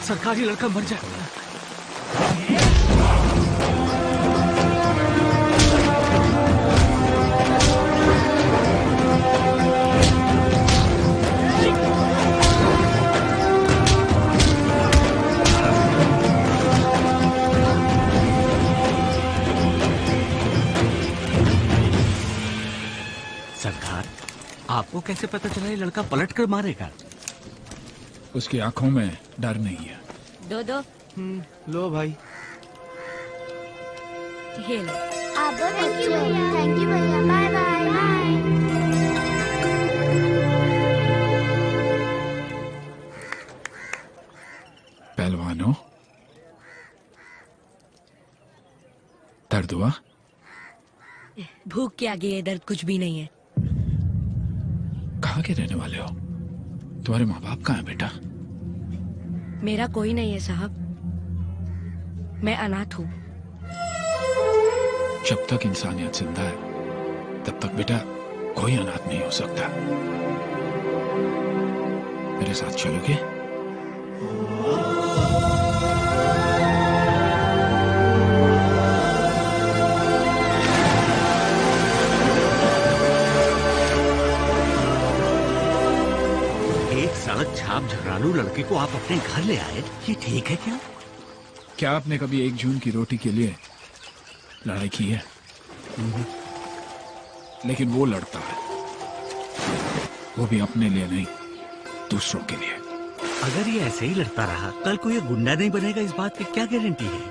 सरकारी लड़का मर जाएगा। सरकार, आपको कैसे पता चला ये लड़का पलट कर मारेगा? उसकी आंखों में डर नहीं है। दो लो भाई। ये लो। थैंक यू भैया, बाय बाय बाय। पहलवानों, दर्द हुआ? भूख के आगे ये दर्द कुछ भी नहीं है। कहाँ के रहने वाले हो? तुम्हारे माँ बाप कहाँ हैं बेटा? मेरा कोई नहीं है साहब, मैं अनाथ हूँ। जब तक इंसानियत जिंदा है तब तक बेटा कोई अनाथ नहीं हो सकता। मेरे साथ चलोगे? सड़क छाप झगड़ालू लड़के को आप अपने घर ले आए, ये ठीक है क्या? क्या आपने कभी 1 जून की रोटी के लिए लड़ाई की है? लेकिन वो लड़ता है, वो भी अपने लिए नहीं, दूसरों के लिए। अगर ये ऐसे ही लड़ता रहा, कल को ये गुंडा नहीं बनेगा, इस बात की क्या गारंटी है?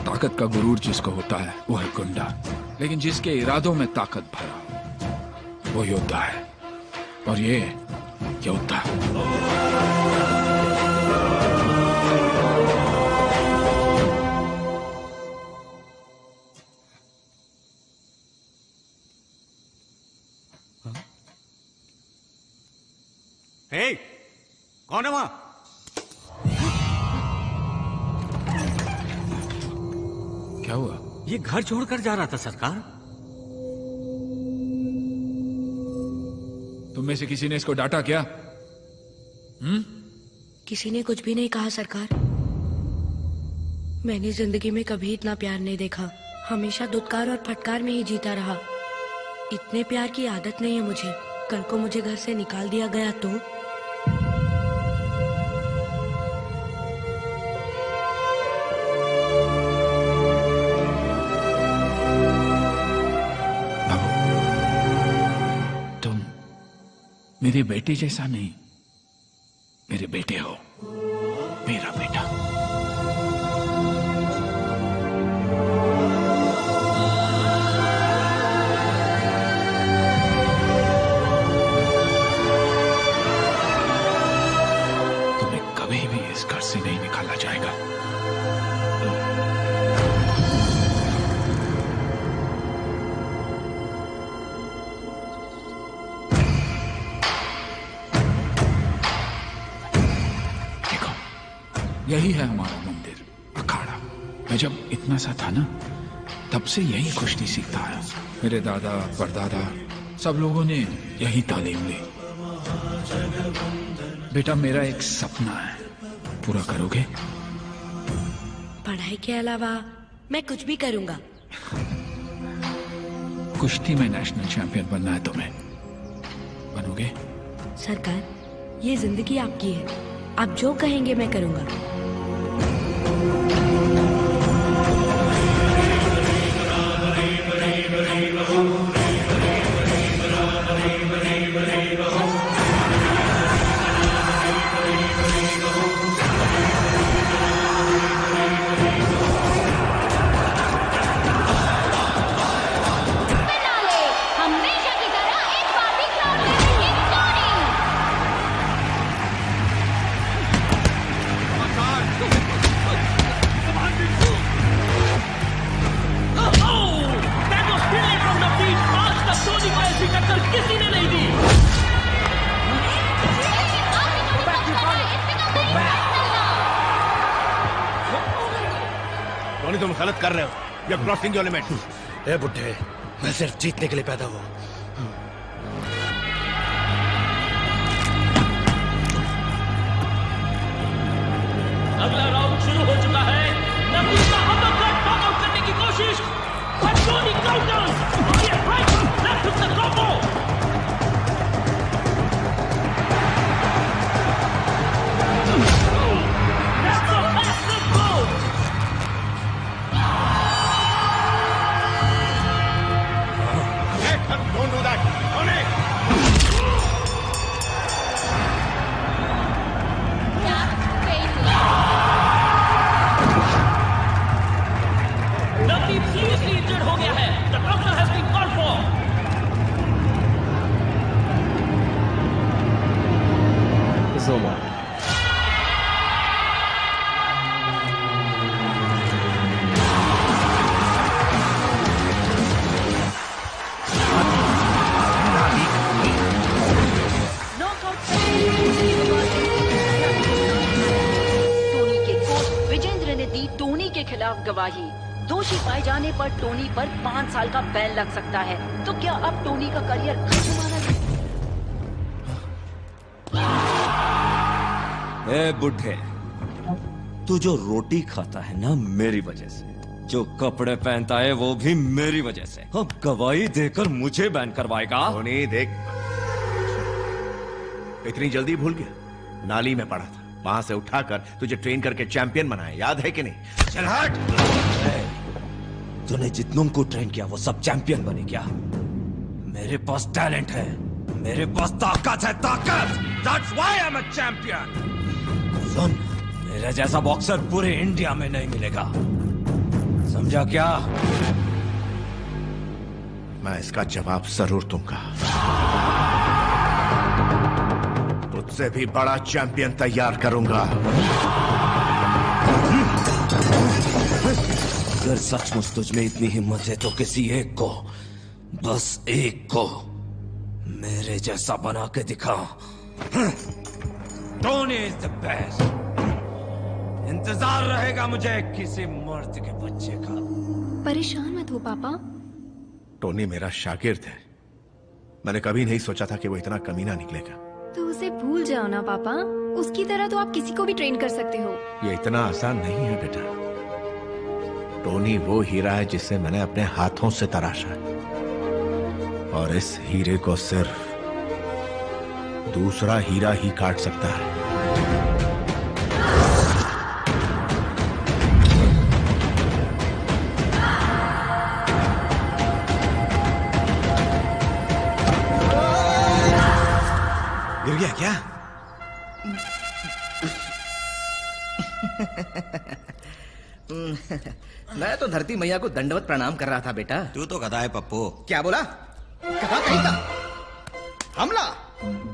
ताकत का गुरूर जिसको होता है वो है गुंडा, लेकिन जिसके इरादों में ताकत भरा वो योद्धा है। और ये योद्धा। हे, कौन है वहां? क्या हुआ? ये घर छोड़कर जा रहा था सरकार। तुम में से किसी ने इसको डांटा क्या? किसी ने कुछ भी नहीं कहा सरकार। मैंने जिंदगी में कभी इतना प्यार नहीं देखा। हमेशा दुत्कार और फटकार में ही जीता रहा। इतने प्यार की आदत नहीं है मुझे। कल को मुझे घर से निकाल दिया गया तो? मेरे बेटे जैसा नहीं, मेरे बेटे हो, मेरा बेटा। तुम्हें कभी भी इस घर से नहीं निकाला जाएगा। यही है हमारा मंदिर, अखाड़ा। मैं जब इतना सा था ना, तब से यही कुश्ती सीखता है। मेरे दादा परदादा सब लोगों ने यही तालीम ली। बेटा, मेरा एक सपना है, पूरा करोगे? पढ़ाई के अलावा मैं कुछ भी करूंगा। कुश्ती में नेशनल चैंपियन बनना है तुम्हें, बनोगे? सरकार, ये जिंदगी आपकी है, आप जो कहेंगे मैं करूंगा। तुम गलत कर रहे हो, you are crossing your limit. ए बुड्ढे, मैं सिर्फ जीतने के लिए पैदा हुआ। अगला सो मच। टोनी के कोच विजेंद्र ने दी टोनी के खिलाफ गवाही। दोषी पाए जाने पर टोनी पर 5 साल का बैन लग सकता है। तो क्या अब टोनी का करियर खत्म माना जाए? ए बुढ़े, तू जो रोटी खाता है ना मेरी वजह से, जो कपड़े पहनता है वो भी मेरी वजह से, अब गवाही देकर मुझे बैन करवाएगा? टोनी देख, इतनी जल्दी भूल गया? नाली में पड़ा था, वहां से उठाकर तुझे ट्रेन करके चैंपियन बनाया, याद है कि नहीं? चल हट! तूने जितनों को ट्रेन किया वो सब चैंपियन बने क्या? मेरे पास टैलेंट है, मेरे पास ताकत है, ताकत! That's why I'm a champion! सुन, मेरे जैसा बॉक्सर पूरे इंडिया में नहीं मिलेगा, समझा क्या? मैं इसका जवाब जरूर दूंगा। तुझसे भी बड़ा चैंपियन तैयार करूंगा। अगर सचमुच तुझ में इतनी हिम्मत है तो किसी एक को, बस एक को मेरे जैसा बना के दिखा। Tony is the best. इंतजार रहेगा मुझे किसी मर्द के बच्चे का। परेशान मत हो पापा। टोनी मेरा शागिर्द है, मैंने कभी नहीं सोचा था कि वो इतना कमीना निकलेगा। तो उसे भूल जाओ ना पापा, उसकी तरह तो आप किसी को भी ट्रेन कर सकते हो। ये इतना आसान नहीं है बेटा। टोनी वो हीरा है जिसे मैंने अपने हाथों से तराशा है, और इस हीरे को सिर्फ दूसरा हीरा ही काट सकता है। गिर गया क्या? मैं तो धरती मैया को दंडवत प्रणाम कर रहा था बेटा। तू तो गधा है पप्पू। क्या बोला? कहा कहीं था? हमला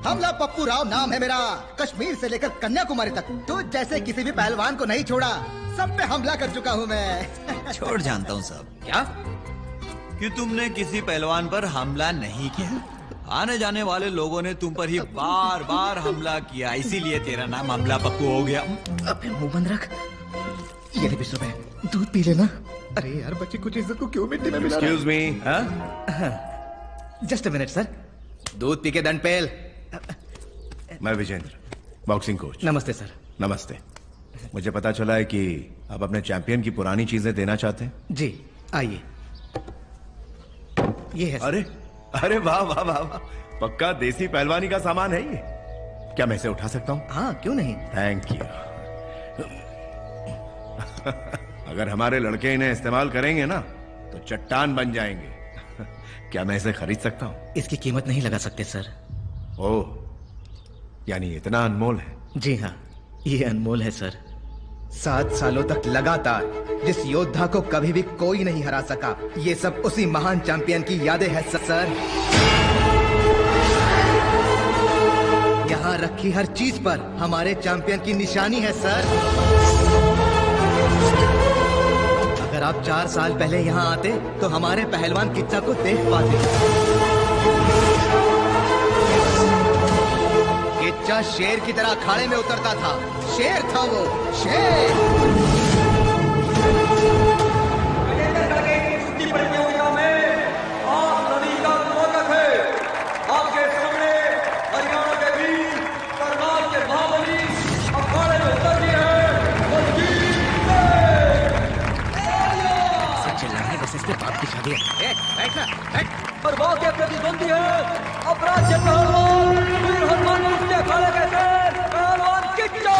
हमला पप्पू राव नाम है मेरा, कश्मीर से लेकर कन्याकुमारी तक तो जैसे किसी भी पहलवान को नहीं छोड़ा, सब पे हमला कर चुका हूँ मैं। छोड़, जानता हूँ सब। क्या? कि तुमने किसी पहलवान पर हमला नहीं किया, आने जाने वाले लोगों ने तुम पर ही बार बार हमला किया, इसीलिए तेरा नाम हमला पप्पू हो गया। अबे मुंह बंद रख। ये ले 20 रुपए, दूध पी लेना। अरे यार बच्चे कुछ इज्जत को क्यों मिट्टी में मिला? Excuse me? Just a minute sir, दूध पी के दंड पेल। मैं विजेंद्र, बॉक्सिंग कोच। नमस्ते सर। नमस्ते। मुझे पता चला है कि आप अपने चैंपियन की पुरानी चीजें देना चाहते हैं। जी आइए, ये है। अरे अरे वाह वाह वाह वाह, पक्का देसी पहलवानी का सामान है ये। क्या मैं इसे उठा सकता हूँ? हाँ क्यों नहीं। Thank you. अगर हमारे लड़के इन्हें इस्तेमाल करेंगे ना तो चट्टान बन जाएंगे। क्या मैं इसे खरीद सकता हूँ? इसकी कीमत नहीं लगा सकते सर। ओह, यानी इतना अनमोल है? जी हाँ, ये अनमोल है सर। 7 सालों तक लगातार जिस योद्धा को कभी भी कोई नहीं हरा सका, ये सब उसी महान चैंपियन की यादें हैं सर। यहाँ रखी हर चीज पर हमारे चैंपियन की निशानी है सर। अगर आप 4 साल पहले यहाँ आते तो हमारे पहलवान किच्चा को देख पाते। किच्चा शेर की तरह अखाड़े में उतरता था, शेर था वो, शेर। बाप की शादी है। बैठना, बैठ। और वहाँ के प्रतिद्वंदी है अपराज्य पहलवान वीर हनुमान के अखाड़े के शेर पहलवान किच्चा।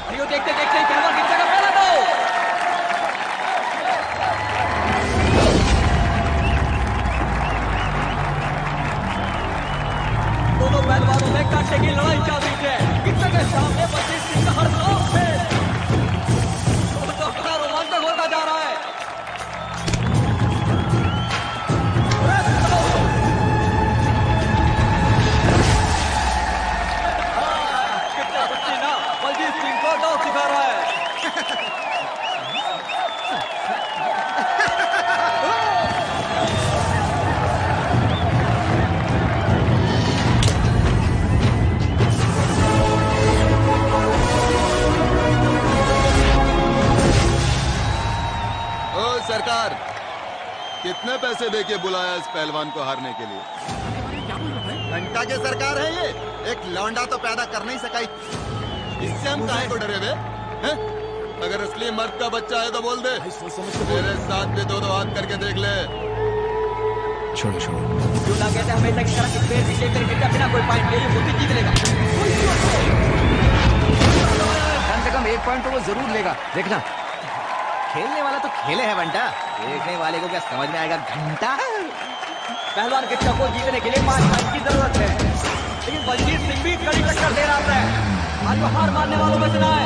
भाइयों देखते देखते पहलवान गिर जाएगा, पहला दो। दोनों पहलवानों में कांटे की लड़ाई चल रही है। गिरते के सामने बलजीत सिंह का हर दौर है। तो बड़ा रोमांचक होता जा रहा है। बलजीत सिंह को दांव सिखा रहा है। ओ सरकार, कितने पैसे देके बुलाया इस पहलवान को हारने के लिए? घंटा की सरकार है ये, एक लौंडा तो पैदा कर नहीं सका। इससे हम काहे को डरे बे? हैं? अगर असली मर्द का बच्चा है तो बोल दे, मेरे साथ भी दो हाथ करके देख ले। छोड़ो छोड़ो। दूल्हा कहते हैं हमेशा की तरह एक पैर पीछे करके बिना कोई पॉइंट लिए वो जीत लेगा। कम से कम 1 पॉइंट तो वो जरूर लेगा, देखना। खेलने वाला तो खेले है बंटा, देखने वाले को क्या समझ में आएगा घंटा। पहलवान गिट्टा को जीतने के लिए 5 पॉइंट की जरूरत है, लेकिन बलजीत सिंह भी कड़ी टक्कर दे रहा है। आज वो हार मानने वालों में से ना है।